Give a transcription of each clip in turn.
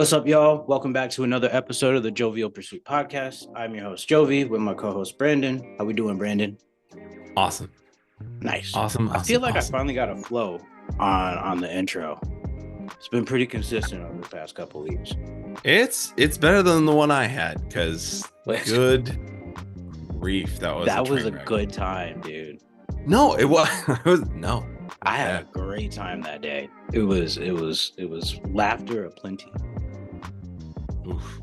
What's up, y'all? Welcome back to another episode of the Jovial Pursuit Podcast. I'm your host, Jovi, with my co-host, Brandon. How we doing, Brandon? Awesome. Nice. Awesome. I feel like I Awesome. finally got a flow on the intro. It's been pretty consistent over the past couple weeks. It's better than the one I had because But good grief, that was that a was a train wreck. good time, dude. No, it was. It was no. I had a great time that day. It was laughter aplenty. Oof.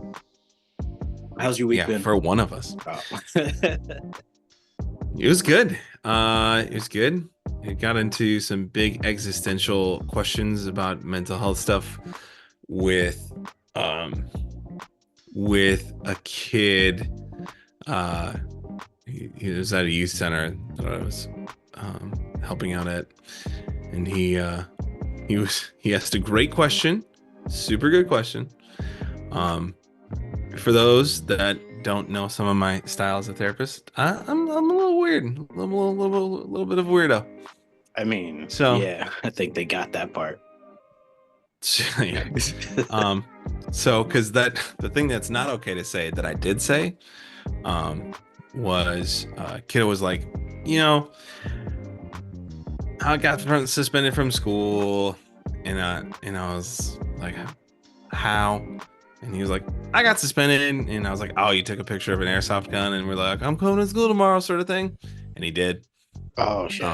How's your week been? For one of us. Oh. It was good. It was good. It got into some big existential questions about mental health stuff with a kid. He was at a youth center that I was helping out at, and he asked a great question, super good question. For those that don't know some of my style as a therapist, I'm a little weird. I'm a little bit of a weirdo. I mean, So yeah, I think they got that part. yeah. So because the thing that's not okay to say that I did say was kid was like, I got suspended from school, and I was like, how? And he was like, I got suspended, and I was like, oh, you took a picture of an airsoft gun, and we're like, I'm coming to school tomorrow, sort of thing. And he did. Oh shit.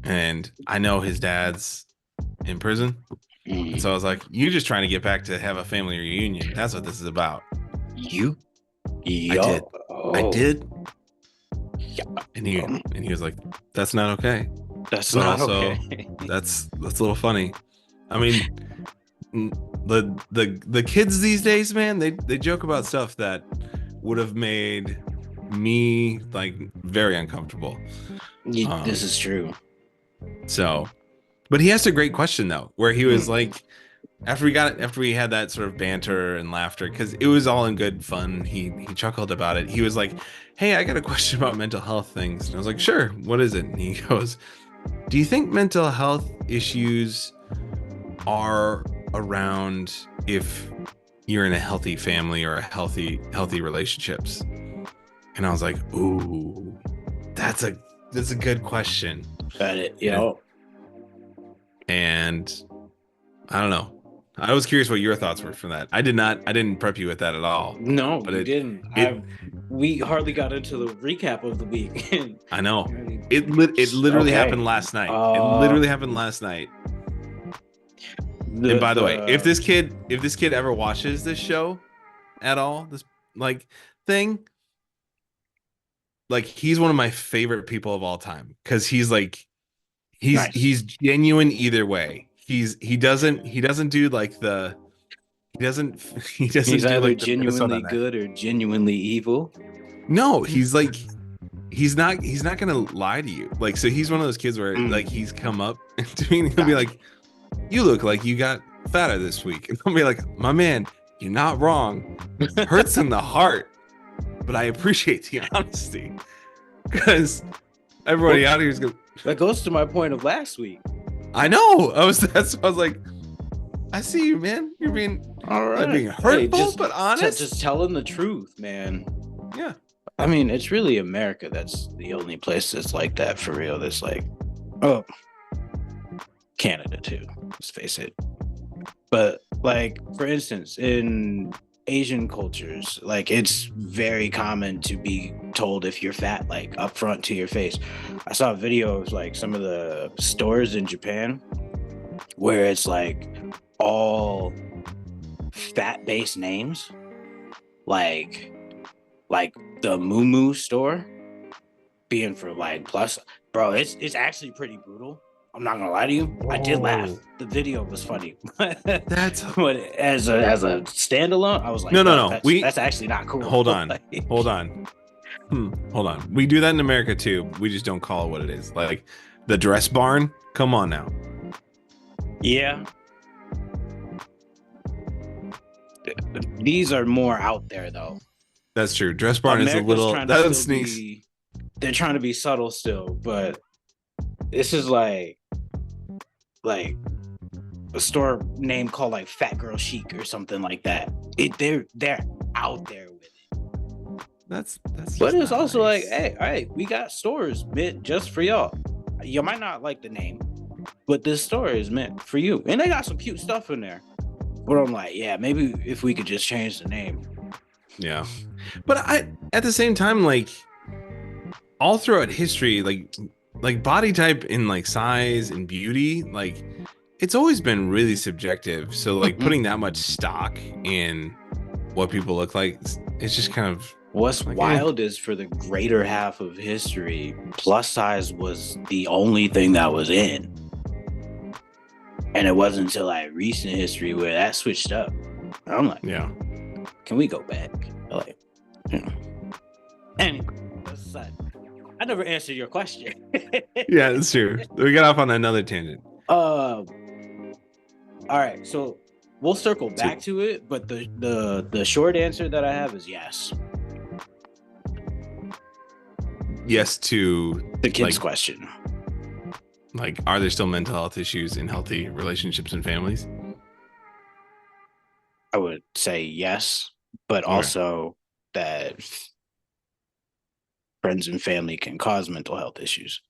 And I know his dad's in prison. And so I was like, you're just trying to get back to have a family reunion. That's what this is about. You? I did. Oh. I did. Yeah. And he was like, that's not okay. That's But not also, okay. that's a little funny. I mean, the kids these days, man, they joke about stuff that would have made me like very uncomfortable. This is true. So, but he asked a great question though, where he was like, after we had that sort of banter and laughter, because it was all in good fun, he chuckled about it. He was like, hey, I got a question about mental health things. And I was like, sure, what is it? And he goes, do you think mental health issues are around if you're in a healthy family or a healthy relationships? And I was like, ooh, that's a good question. Got it. Yeah. And I don't know. I was curious what your thoughts were from that. I didn't prep you with that at all. No, but you didn't. We hardly got into the recap of the week. I know. It literally happened last night. It literally happened last night. And by the way, if this kid ever watches this show at all, this like thing, like he's one of my favorite people of all time, because he's like he's genuine either way. He doesn't do like the he's either like genuinely good or genuinely evil. No, he's like he's not gonna lie to you. Like, so he's one of those kids where like he's come up to me and he'll be like, you look like you got fatter this week. And I'll be like, my man, you're not wrong. It hurts in the heart, but I appreciate the honesty, because everybody out here is gonna. That goes to my point of last week. I know. I was like, I see you, man. You're being all right, being hurtful, but honest. Just telling the truth, man. Yeah. I mean, it's really America that's the only place that's like that for real. That's like, oh, Canada too. Let's face it. But like, for instance, in Asian cultures, like it's very common to be told if you're fat, like up front to your face. I saw videos like some of the stores in Japan where it's like all fat-based names, like the Moo store being for like plus. Bro, it's actually pretty brutal. I'm not gonna lie to you. Whoa. I did laugh. The video was funny. That's what as a standalone, I was like, no. That's actually not cool. Hold on. Hold on. We do that in America too. We just don't call it what it is. Like the Dress Barn. Come on now. Yeah. These are more out there though. That's true. Dress Barn is a little that sneaks. They're trying to be subtle still, but this is like a store name called like Fat Girl Chic or something like that. They're out there with it. That's But just it's not also like, nice. hey, all right, we got stores meant just for y'all. You might not like the name, but this store is meant for you. And they got some cute stuff in there. But I'm like, yeah, maybe if we could just change the name. Yeah. But at the same time, like all throughout history, like body type and like size and beauty, like it's always been really subjective. So like Mhm. putting that much stock in what people look like, it's just kind of What's like, wild is for the greater half of history, plus size was the only thing that was in. And it wasn't until like recent history where that switched up. I'm like, yeah. can we go back? Like, anyway, that's aside. I never answered your question. Yeah, that's true. We got off on another tangent. All right, so we'll circle back to it, but the short answer that I have is yes. Yes to The kids like, question. like, are there still mental health issues in healthy relationships and families? I would say yes, but Okay. also that friends and family can cause mental health issues.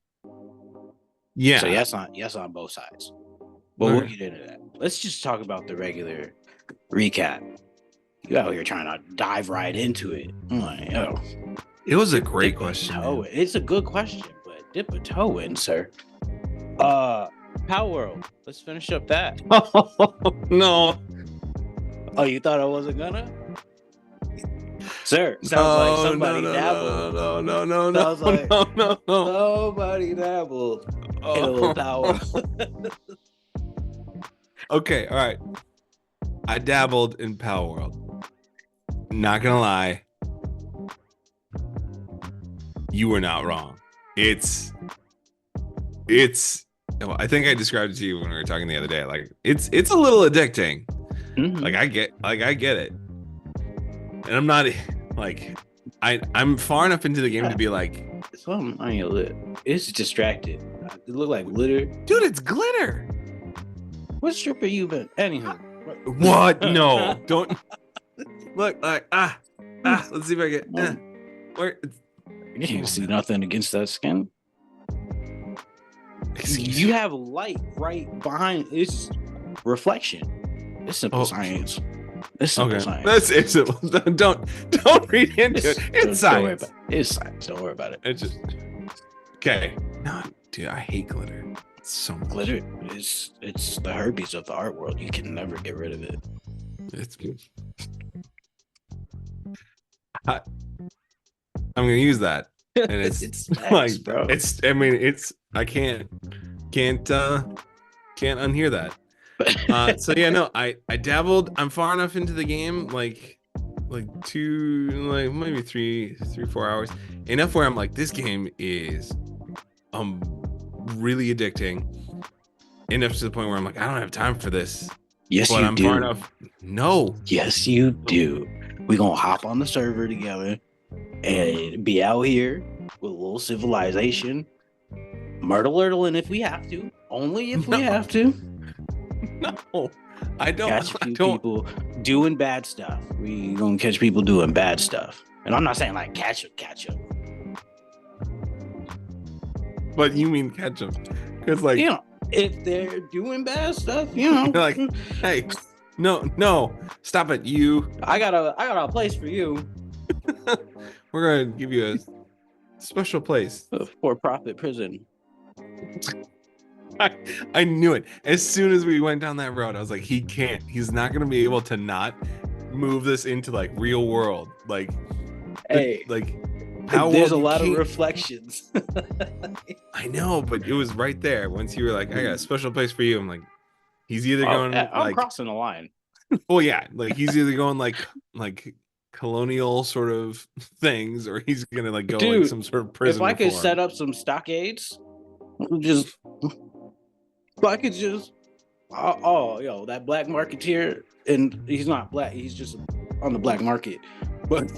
Yeah. So yes on both sides. But we'll get into that. Let's just talk about the regular recap. You out here trying to dive right into it. I'm like, oh. It was a great question. It's a good question, but dip a toe in, sir. Power World. Let's finish up that. Oh, no. Oh, you thought I wasn't gonna? Sir, sounds like somebody dabbled. No. Sounds like somebody dabbled in a little Power. Okay, all right. I dabbled in Power World. Not gonna lie, you were not wrong. It's. I think I described it to you when we were talking the other day. Like it's a little addicting. Mm-hmm. Like I get it, and I'm not like I'm far enough into the game to be like, something on your lip. It's distracted. It look like glitter. Dude, it's glitter. What stripper you been? Anywho. What? No, don't look like let's see if I get where you can't see nothing against that skin. Excuse you me. have light right behind it's reflection. It's simple science. It's simple science. That's it. Don't read into it. It's science. It's science. Don't worry about it. It's just okay. No, dude, I hate glitter. It's so much. Glitter it's the herpes of the art world. You can never get rid of it. It's I'm gonna use that, and it's facts, like bro. it's. I mean, it's. I can't unhear that. So yeah, no, I dabbled. I'm far enough into the game, like maybe three, 4 hours, enough where I'm like, this game is really addicting, enough to the point where I'm like, I don't have time for this. Yes, but you I'm do. far enough. No. Yes, you do. We're gonna hop on the server together and be out here with a little civilization, murder-lurtling if we have to. Only if we have to. No, I don't. Catch people doing bad stuff. We gonna catch people doing bad stuff, and I'm not saying like catch them. But you mean catch them? Because like, you know, if they're doing bad stuff, you know, like, hey, no, stop it, you. I got a place for you. We're gonna give you a special place. A for-profit prison. I knew it. As soon as we went down that road, I was like, he can't. He's not gonna be able to not move this into like real world. Like, hey, like there's a lot of reflections. I know, but it was right there. Once you were like, I got a special place for you. I'm like, he's either going I'm crossing the line. Well, yeah, like he's either going like colonial sort of things, or he's gonna like go like some sort of prison. If I could set up some stockades, just if I could just that black marketeer, and he's not black, he's just on the black market. But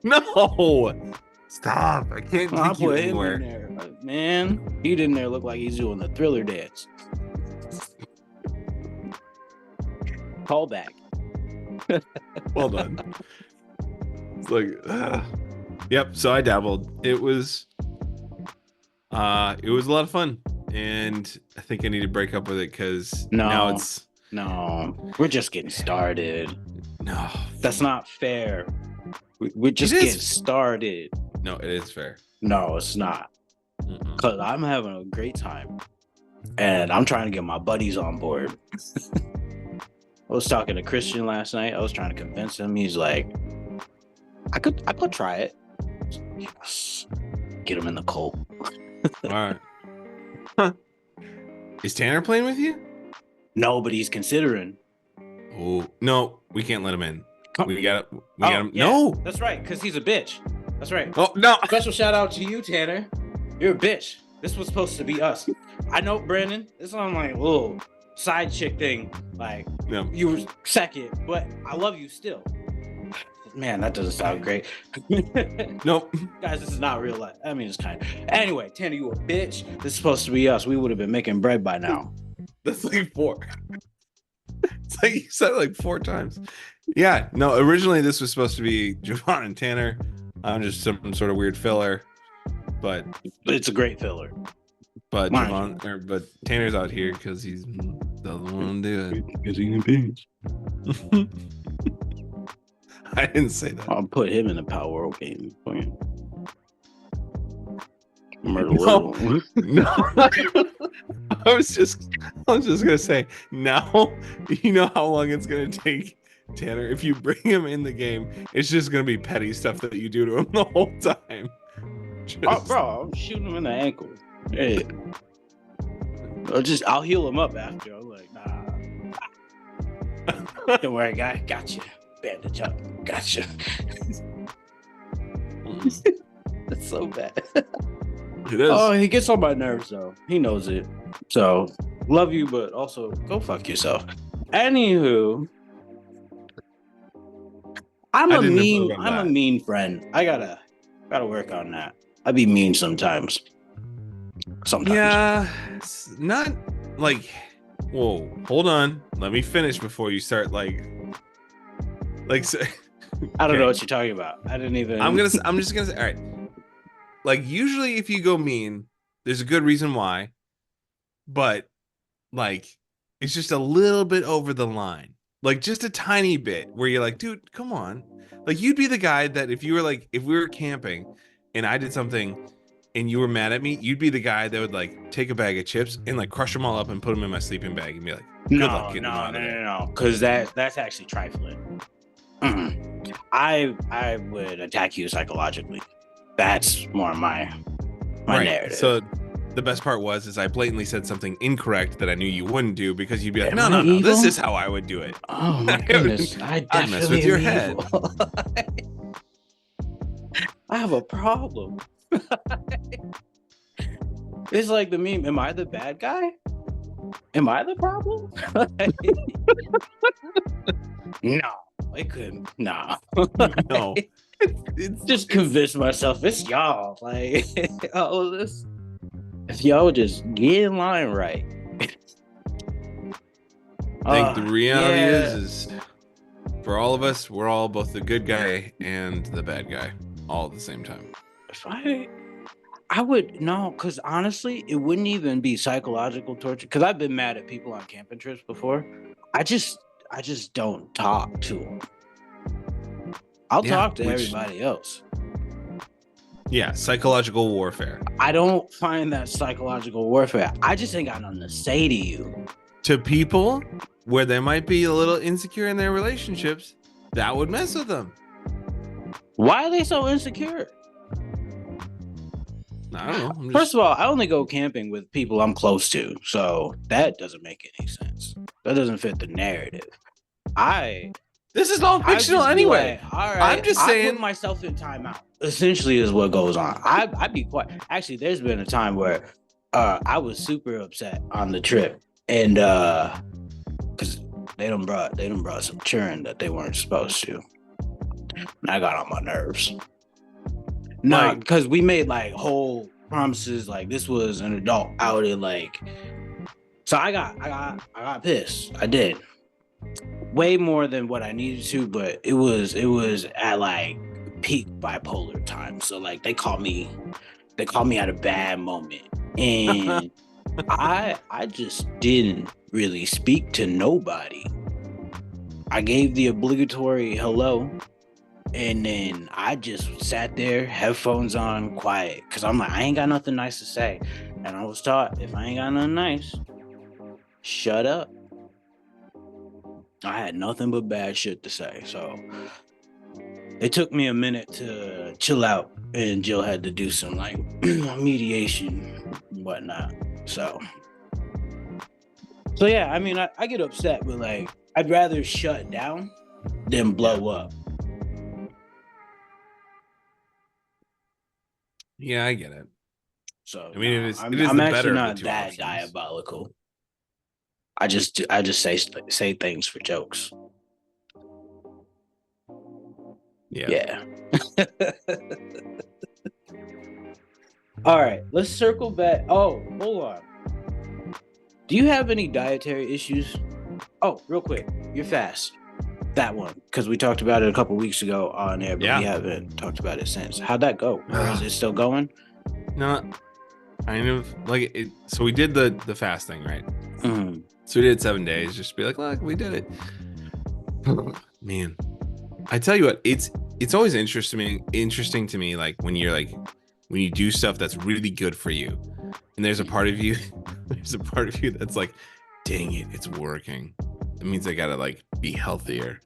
no, Stop. I can't I take you put him in anywhere. there. Man, he didn't there look like he's doing the Thriller dance. Callback. Well done. It's like, yep. So I dabbled. It was a lot of fun, and I think I need to break up with it because now it's we're just getting started. no. That's not fair. We're just getting started. No, it is fair. No, it's not. Because I'm having a great time, and I'm trying to get my buddies on board. I was talking to Christian last night. I was trying to convince him. He's like, I could try it. Yes. Get him in the cult. All right. Huh. Is Tanner playing with you? No, but he's considering. Oh no, we can't let him in. We got him. Yeah, no, that's right, because he's a bitch. That's right. Oh no! Special shout out to you, Tanner. You're a bitch. This was supposed to be us. I know, Brandon. This is on like a little side chick thing. Like, No. you were second, but I love you still. Man, that doesn't sound great. Nope. Guys, this is not real life. I mean, it's kind of. Anyway, Tanner, you a bitch. This is supposed to be us. We would have been making bread by now. That's like 4. It's like you said it like 4 times. Yeah. No. Originally, this was supposed to be Javon and Tanner. I'm just some sort of weird filler, but It's a great filler. but Mind but Tanner's out here because he's doesn't want to do it. Because he's a bitch. I didn't say that. I'll put him in the Power World game. Murder No. World. No. I was just gonna say, now you know how long it's gonna take, Tanner. If you bring him in the game, it's just gonna be petty stuff that you do to him the whole time. Oh, bro, I'm shooting him in the ankle. Hey. I'll heal him up after. I'm like, nah. Don't worry, guy. Gotcha. Bandage up. Gotcha. That's so bad. It is. Oh, he gets on my nerves, though. He knows it. So, love you, but also go fuck yourself. Anywho, I'm a mean friend. I gotta work on that. I be mean sometimes. Yeah, it's not like. Whoa, hold on. Let me finish before you start like. So, I don't know what you're talking about. I didn't even. I'm just gonna say. All right. Like usually, if you go mean, there's a good reason why, but like it's just a little bit over the line, like just a tiny bit, where you're like, dude, come on. Like you'd be the guy that if we were camping, and I did something, and you were mad at me, you'd be the guy that would like take a bag of chips and like crush them all up and put them in my sleeping bag and be like, good luck getting them out of there. No, because that's actually trifling. I would attack you psychologically. That's more my narrative. So the best part is I blatantly said something incorrect that I knew you wouldn't do because you'd be like, no, this is how I would do it. Oh my goodness, I definitely mess with your head. I have a problem. It's like the meme. Am I the bad guy? Am I the problem? No, I couldn't. Nah. No. It's just convince myself it's y'all. Like all of this. If y'all would just get in line right. I think the reality is for all of us, we're all both the good guy and the bad guy all at the same time. If I would no, because honestly, it wouldn't even be psychological torture. Because I've been mad at people on camping trips before. I just don't talk to them. I'll talk to everybody else. Yeah, psychological warfare. I don't find that psychological warfare. I just ain't got nothing to say to you. To people where they might be a little insecure in their relationships, that would mess with them. Why are they so insecure? I don't know. First of all, I only go camping with people I'm close to, so that doesn't make any sense. That doesn't fit the narrative. This is all fictional anyway. Like, all right, I'm just saying. I put myself in timeout. Essentially, is what goes on. I'd be quiet. Actually, there's been a time where I was super upset on the trip, and because they done brought some churn that they weren't supposed to, and I got on my nerves. Nah, Like, because we made like whole promises. Like this was an adult outing. Like, so I got pissed. I did way more than what I needed to, but it was at like peak bipolar time. So like they called me at a bad moment, and I just didn't really speak to nobody. I gave the obligatory hello, and then I just sat there, headphones on, quiet, because I'm like, I ain't got nothing nice to say. And I was taught, if I ain't got nothing nice, shut up. I had nothing but bad shit to say. So it took me a minute to chill out, and Jill had to do some like mediation and whatnot. So yeah, I mean, I get upset, but like, I'd rather shut down than blow up. yeah, I get it. So I mean, no, it I'm is I'm the actually better of the not two that options. diabolical. I just say things for jokes. Yeah. Yeah. All right, let's circle back. Oh, hold on. Do you have any dietary issues? Oh, real quick, you're fast. That one, because we talked about it a couple weeks ago on air, but we Yeah. haven't talked about it since. How'd that go? Or is it still going? No, kind of like it. So we did the fasting, right? Mm. So we did 7 days, just to be like, look, we did it. Man, I tell you what, it's always interesting to me, like when you do stuff that's really good for you, and there's a part of you, there's a part of you that's like, dang it, it's working. It means I gotta like be healthier.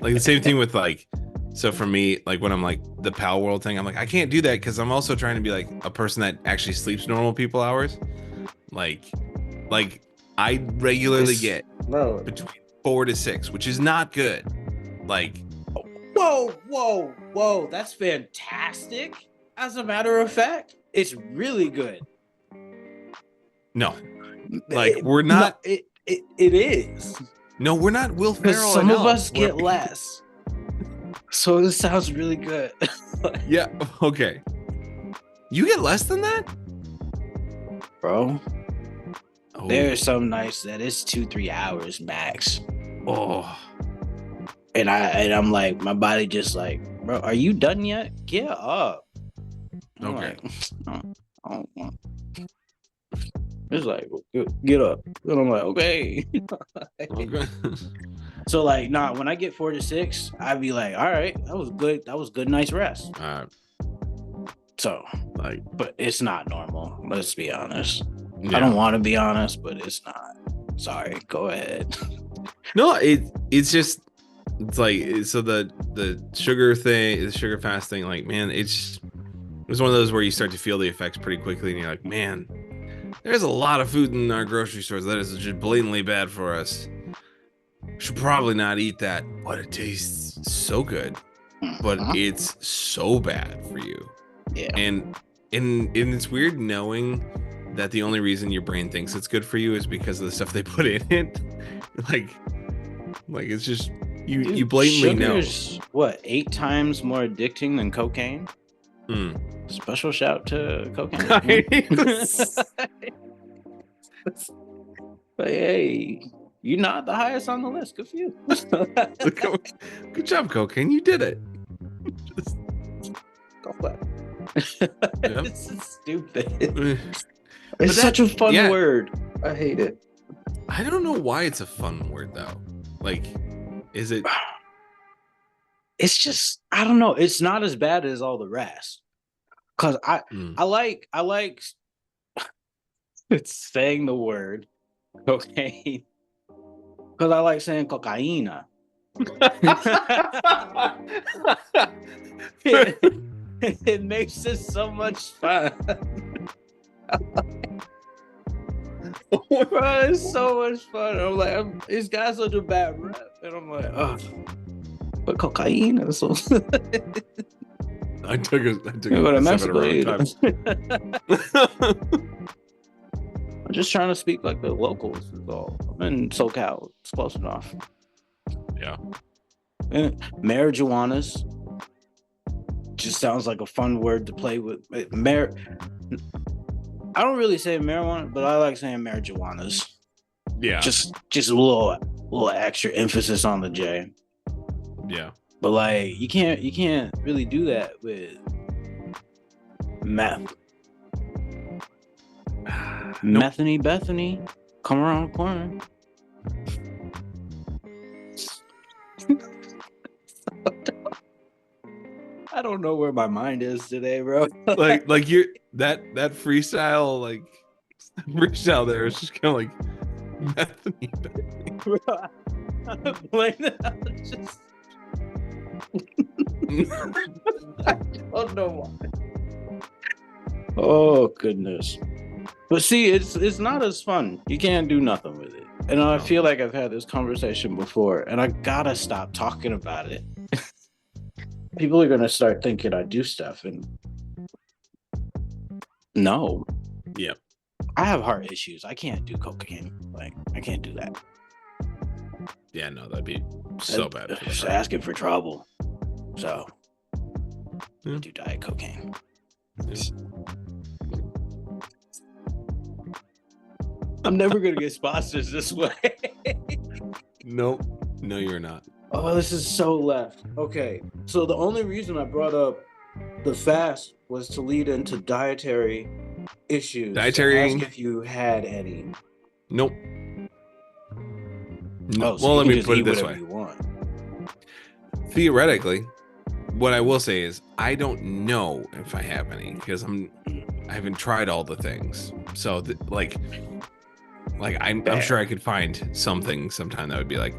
Like the same thing with like, so for me, like when I'm like the Pal World thing, I'm like, I can't do that because I'm also trying to be like a person that actually sleeps normal people hours. Like, like I regularly It's get bro. between 4 to 6, which is not good. Like, Whoa. That's fantastic. As a matter of fact, it's really good. no, like we're No, not. it is. No, we're not Will Because Ferrell in some of Elf. us get less. So this sounds really good. Yeah, okay. You get less than that, Bro, there oh, are some nights that it's 2-3 hours max. oh, And I'm like, my body just like, bro, are you done yet? Get up. I'm okay. like, I don't want. It's like, get up. And I'm like, okay. Okay. So like, nah, when I get 4 to 6, I'd be like, all right, that was good. That was good, nice rest. So, Like, but it's not normal. Let's be honest. I yeah. don't want to be honest, but it's not. Sorry, go ahead. No, it's just it's like so the sugar thing, the sugar fast thing, like man, it was one of those where you start to feel the effects pretty quickly, and you're like, man, there's a lot of food in our grocery stores that is just blatantly bad for us. Should probably not eat that, but it tastes so good, but it's so bad for you. Yeah. And it's weird knowing that the only reason your brain thinks it's good for you is because of the stuff they put in it. like it's just you blatantly know. Sugar's what, 8 times more addicting than cocaine? Special shout to cocaine. But hey, you're not the highest on the list. Good for you. Good job, cocaine. You did it. Just Go for it. Yeah. This is stupid. But It's such a fun word. I hate it. I don't know why it's a fun word though. Like, is it? It's just, I don't know. It's not as bad as all the rest. Cause I like it's saying the word cocaine. Cause I like saying cocaina. It makes it so much fun. Bro, it's so much fun. I'm like, these guys will do bad rap, and I'm like, oh, but cocaine. So I took a but sip I'm at a wrong time. I'm just trying to speak like the locals. Is all. I'm in SoCal. It's close enough. Yeah. And marijuana's just sounds like a fun word to play with. I don't really say marijuana, but I like saying marijuanas. Yeah. Just a little extra emphasis on the J. Yeah. But like you can't really do that with meth. Nope. Methany Bethany, come around the corner. I don't know where my mind is today, bro. like you're that freestyle, like freestyle there is just kind of like Bethany. Bro, I'm playing that. Just I don't know why. Oh goodness. But see, it's not as fun. You can't do nothing with it. And I feel like I've had this conversation before, and I gotta stop talking about it. People are gonna start thinking I do stuff, and no. Yep. I have heart issues. I can't do cocaine. Like I can't do that. Yeah, no, that'd be so bad. Just asking for trouble. So Yeah. I do diet cocaine. I'm never gonna get sponsors this way. Nope. No, you're not. Oh, this is so left. Okay, so the only reason I brought up the fast was to lead into dietary issues. Dietary. Ask if you had any. Nope. No, well, let me just put eat it this whatever way. you want. Theoretically, what I will say is I don't know if I have any because I haven't tried all the things. So I'm sure I could find something sometime that would be like,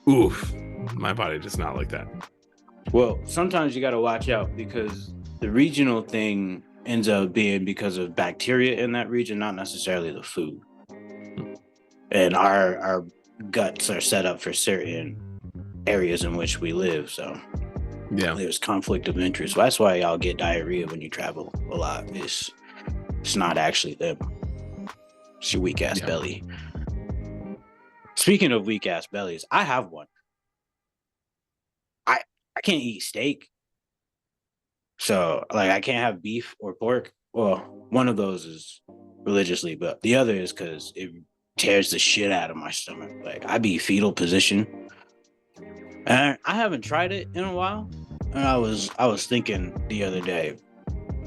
oof, my body does not like that. Well, sometimes you got to watch out because the regional thing ends up being because of bacteria in that region, not necessarily the food. And our guts are set up for certain areas in which we live. So yeah, there's conflict of interest. Well, that's why y'all get diarrhea when you travel a lot. It's not actually them. It's your weak ass belly. Speaking of weak ass bellies, I have one. I can't eat steak. So like I can't have beef or pork. Well, one of those is religiously, but the other is because it tears the shit out of my stomach. Like I be fetal position. And I haven't tried it in a while. And I was thinking the other day,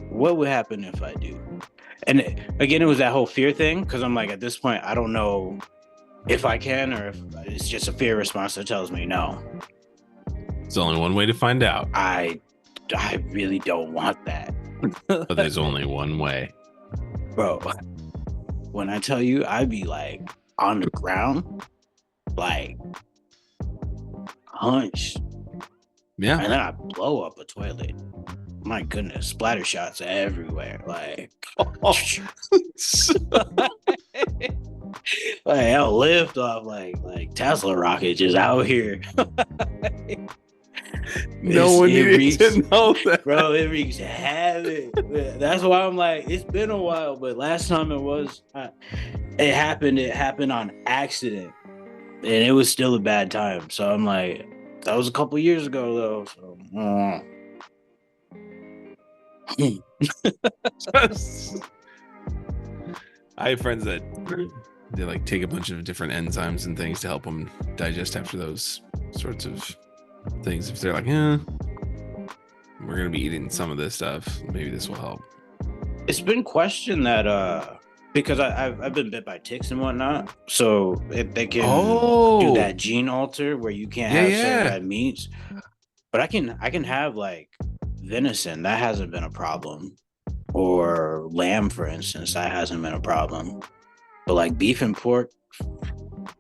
what would happen if I do? And again, it was that whole fear thing, because I'm like, at this point, I don't know if I can or if it's just a fear response that tells me no. It's only one way to find out. I really don't want that. But there's only one way. Bro, when I tell you, I'd be like on the ground, like hunched. Yeah. And then I blow up a toilet. My goodness, splatter shots everywhere. Like, like I'll lift off like Tesla rocket just out here. No one needed to know that. Bro, it wreaks havoc. That's why I'm like, it's been a while, but last time it happened on accident. And it was still a bad time. So I'm like, that was a couple years ago though. So I have friends that they like take a bunch of different enzymes and things to help them digest after those sorts of things. If they're like, we're gonna be eating some of this stuff, maybe this will help. It's been questioned that because I've been bit by ticks and whatnot, so they can do that gene alter where you can't have certified meats, but I can have like venison. That hasn't been a problem, or lamb, for instance, that hasn't been a problem. But like beef and pork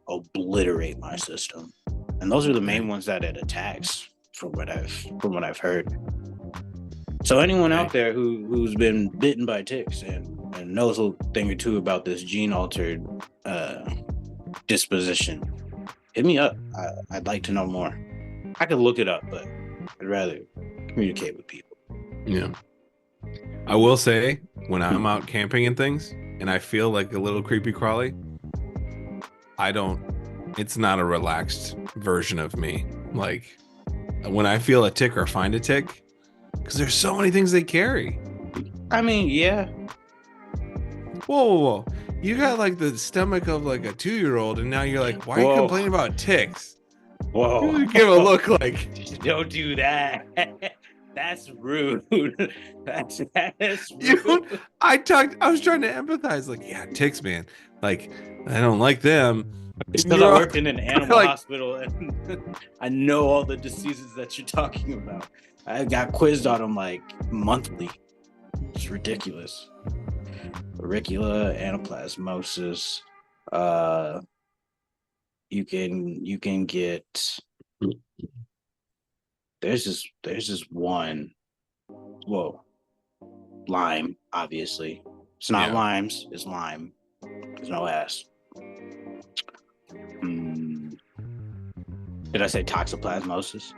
obliterate my system, and those are the main ones that it attacks, from what I've heard. So anyone out there who's been bitten by ticks and knows a thing or two about this gene altered disposition, hit me up. I'd like to know more. I could look it up, but I'd rather communicate with people. Yeah. I will say, when I'm out camping and things, and I feel like a little creepy crawly, it's not a relaxed version of me. Like, when I feel a tick or find a tick, because there's so many things they carry. I mean, yeah. Whoa. You got like the stomach of like a 2-year-old, and now you're like, why are you Whoa. complaining about ticks? Whoa. You give a look like, don't do that. That's rude. That's dude. rude. I was trying to empathize, like, yeah, ticks, man. Like, I don't like them. It's And because I you're worked in an animal like, hospital and I know all the diseases that you're talking about. I got quizzed on them like monthly. It's ridiculous. Auricula, anaplasmosis. You can get. There's this one. Whoa, Lyme. Obviously, it's not Yeah. limes. It's Lyme. There's no S. Did I say toxoplasmosis?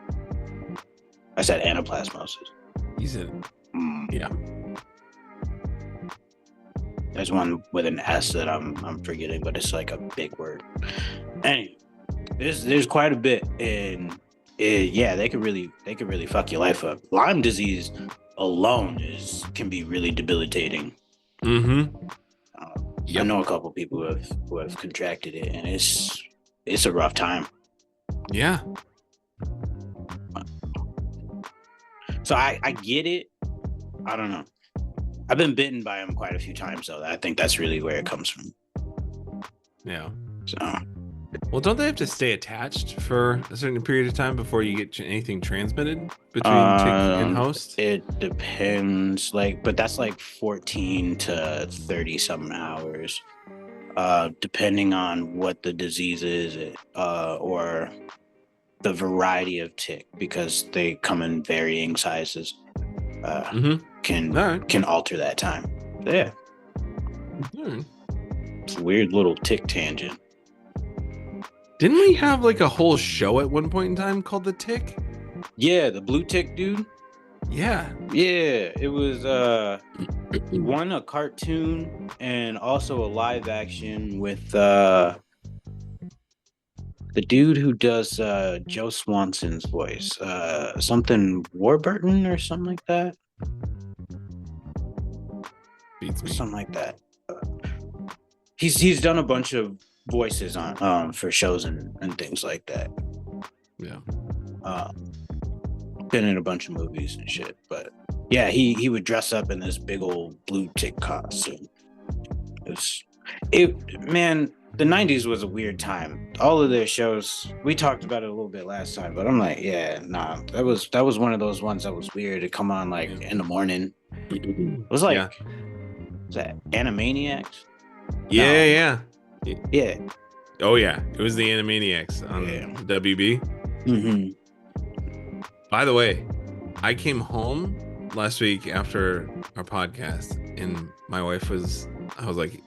I said anaplasmosis. you said, yeah. There's one with an S that I'm forgetting, but it's like a big word. Anyway, there's quite a bit, and yeah, they could really fuck your life up. Lyme disease alone can be really debilitating. Mm-hmm. I know a couple people who have contracted it, and it's a rough time. Yeah. So I get it. I don't know. I've been bitten by them quite a few times, though. I think that's really where it comes from. Yeah. So, well, don't they have to stay attached for a certain period of time before you get anything transmitted between tick and host? It depends, but that's like 14 to 30 something hours, depending on what the disease is, or the variety of tick, because they come in varying sizes. Can alter that time. Yeah. It's a weird little tick tangent. Didn't we have like a whole show at one point in time called The Tick? Yeah, the blue tick dude. Yeah. Yeah, it was one, a cartoon, and also a live action with the dude who does Joe Swanson's voice. Something Warburton or something like that. Beats me. Something like that. He's done a bunch of voices on for shows and things like that. Yeah. Been in a bunch of movies and shit, but yeah, he would dress up in this big old blue tick costume. Man, the 90s was a weird time. All of their shows, we talked about it a little bit last time, but I'm like, yeah, nah, that was one of those ones that was weird to come on like in the morning. It was like, was that Animaniacs? Yeah. Yeah. Oh yeah, it was the Animaniacs on WB. Mm-hmm. By the way, I came home last week after our podcast, and my wife I was like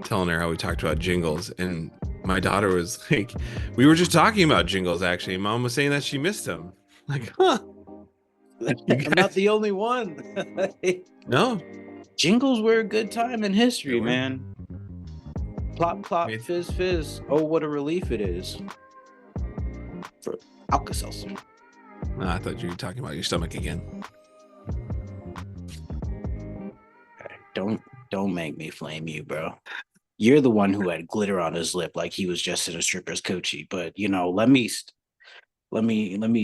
telling her how we talked about Jingles, and my daughter was like, we were just talking about Jingles actually. Mom was saying that she missed them. Like, huh? I'm not the only one. No. Jingles were a good time in history, man. Plop, plop, fizz, fizz. Oh, what a relief it is. For Alka-Seltzer. I thought you were talking about your stomach again. Don't make me flame you, bro. You're the one who had glitter on his lip like he was just in a stripper's coochie. But let me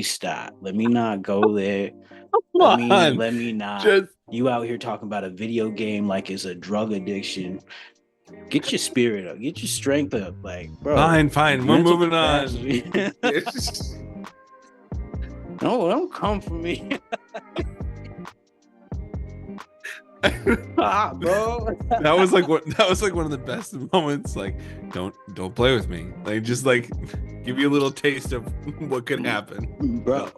stop. Let me not go there. Let me not. You out here talking about a video game like it's a drug addiction. Get your spirit up. Get your strength up. Like, bro. Fine. We're moving on. No, don't come for me. Bro. That was like one of the best moments. Like, don't play with me. Like, just like give you a little taste of what could happen, bro.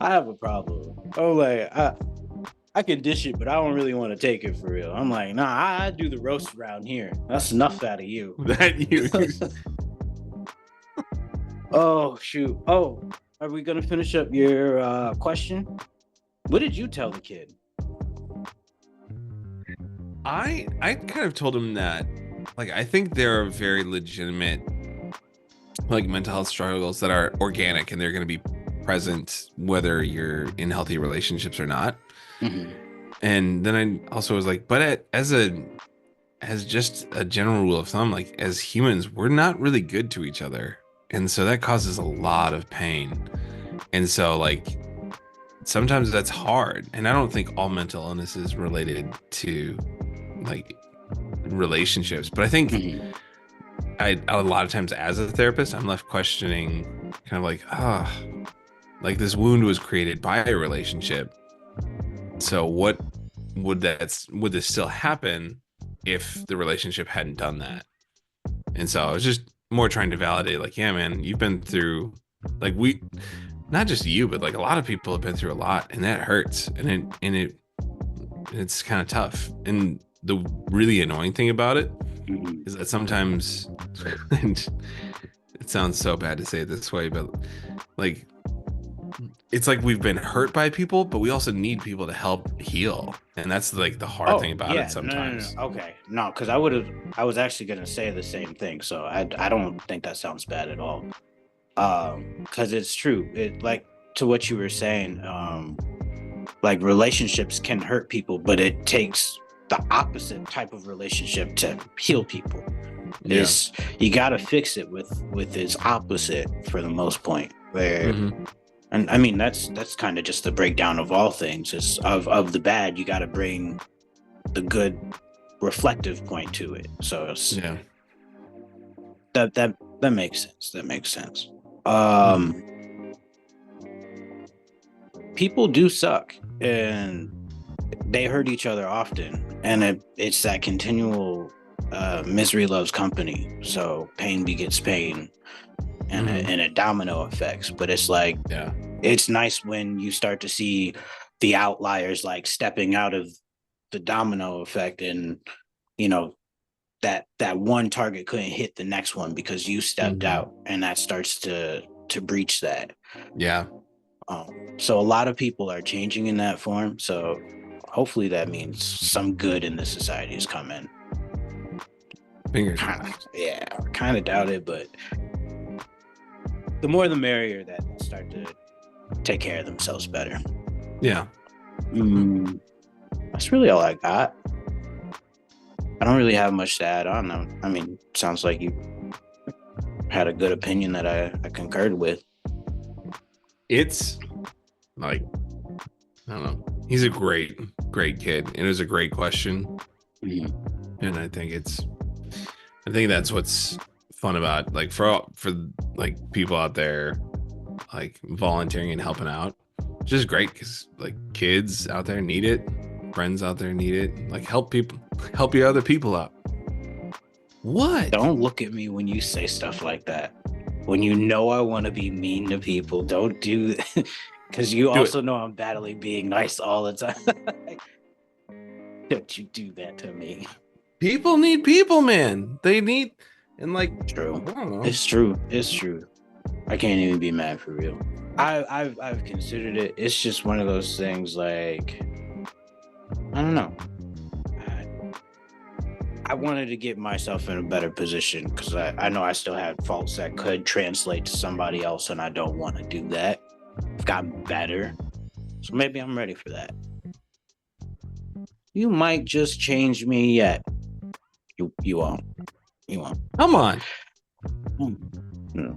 I have a problem. Oh, like I can dish it, but I don't really want to take it for real. I'm like, nah, I do the roast around here. That's enough out of you. That you. Oh shoot. Oh, are we gonna finish up your question? What did you tell the kid? I kind of told him that, like, I think there are very legitimate, like, mental health struggles that are organic and they're going to be present whether you're in healthy relationships or not. Mhm. And then I also was like, but as just a general rule of thumb, like as humans, we're not really good to each other. And so that causes a lot of pain. And so like sometimes that's hard. And I don't think all mental illness is related to like relationships, but I think Mhm. I a lot of times as a therapist, I'm left questioning kind of like, like this wound was created by a relationship. So what would this still happen if the relationship hadn't done that? And so I was just more trying to validate, like, yeah, man, you've been through, like, not just you, but like a lot of people have been through a lot, and that hurts, it's kind of tough. And the really annoying thing about it Mhm. is that sometimes, and it sounds so bad to say it this way, but like, it's like we've been hurt by people, but we also need people to help heal, and that's like the hard thing Oh about it yeah, no. sometimes. Okay, no, because I was actually gonna say the same thing. So I don't think that sounds bad at all. Because it's true. It like to what you were saying. Like relationships can hurt people, but it takes the opposite type of relationship to heal people. Yeah. Is you got to fix it with its opposite for the most point. Where Hmm. and I mean that's kind of just the breakdown of all things. Is of the bad, you got to bring the good reflective point to it. So it's, Yeah. that makes sense. That makes sense. Hmm. Um, People do suck, and they hurt each other often, and it's that continual misery loves company. So pain begets pain, Hmm. and a domino effects. But it's like Yeah. it's nice when you start to see the outliers like stepping out of the domino effect, and you know that one target couldn't hit the next one because you stepped Hmm. out, and that starts to breach that. Yeah. So a lot of people are changing in that form. So hopefully that means some good in the society is coming. Fingers Kind of, crossed. yeah, kind of doubt it, but the more the merrier that start to take care of themselves better. Yeah. Mm, that's really all I got. I don't really have much to add on. I mean, sounds like you had a good opinion that I concurred with. It's like, I don't know. He's a great kid. And it was a great question. Mm, And I think that's what's fun about like for like people out there like volunteering and helping out. Just great because like kids out there need it, friends out there need it. Like help your other people out. What? don't look at me when you say stuff like that. When you know I want to be mean to people, don't do that. Because you Do it. also know I'm battling being nice all the time. Don't you do that to me. People need people, man. They need and like True. I don't know. It's true. It's true. I can't even be mad for real. I've considered it. It's just one of those things like I don't know. I, I wanted to get myself in a better position because I know I still had faults that could translate to somebody else, and I don't want to do that. I've gotten better. So maybe I'm ready for that. You might just change me yet. You won't. You won't. Come on. Hmm. Hmm.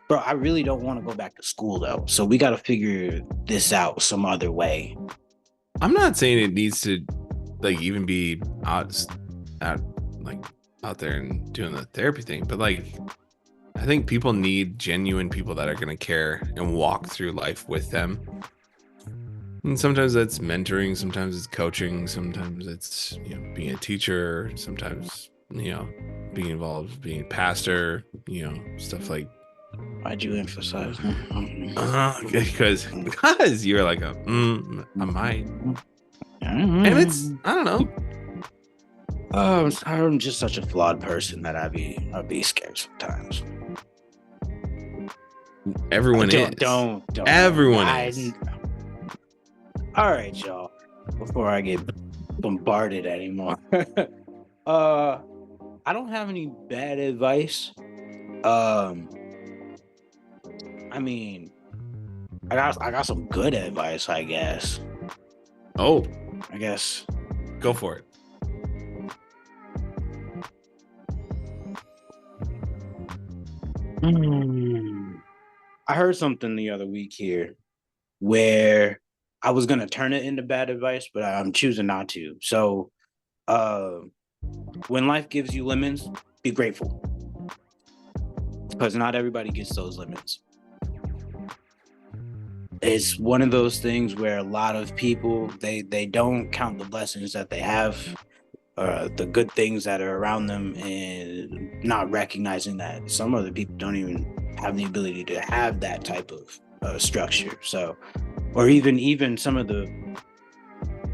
Bro, I really don't want to go back to school though. So we got to figure this out some other way. I'm not saying it needs to like even be out like out there and doing the therapy thing, but like I think people need genuine people that are going to care and walk through life with them. And sometimes that's mentoring, sometimes it's coaching, sometimes it's being a teacher, sometimes being involved, being a pastor, stuff like Why'd you emphasize? because you're like I might, and it's I don't know. I'm just such a flawed person that I'd be scared sometimes. Everyone is. Don't. Everyone is. All right, y'all. Before I get bombarded anymore, uh, I don't have any bad advice. I mean, I got some good advice, I guess. Oh, I guess. go for it. Hmm. I heard something the other week here where I was gonna turn it into bad advice, but I'm choosing not to. So, uh, when life gives you lemons, be grateful because not everybody gets those lemons. It's one of those things where a lot of people they don't count the blessings that they have, the good things that are around them, and not recognizing that some other people don't even have the ability to have that type of structure. So, or even some of the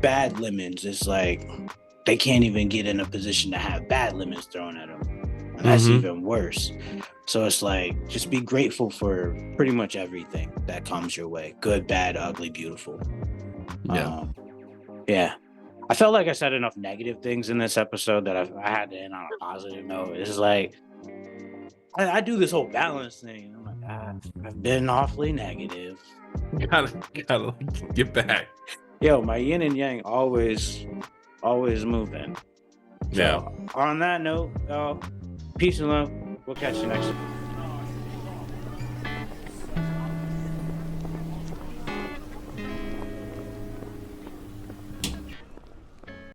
bad lemons, it's like they can't even get in a position to have bad lemons thrown at them, and that's even worse. So it's like just be grateful for pretty much everything that comes your way, good, bad, ugly, beautiful. Yeah. Yeah. I felt like I said enough negative things in this episode that I had to end on a positive note. It's like I do this whole balance thing. I'm like, I've been awfully negative. Gotta get back. Yo, my yin and yang always moving. Yeah. So on that note, y'all, peace and love. We'll catch you next time.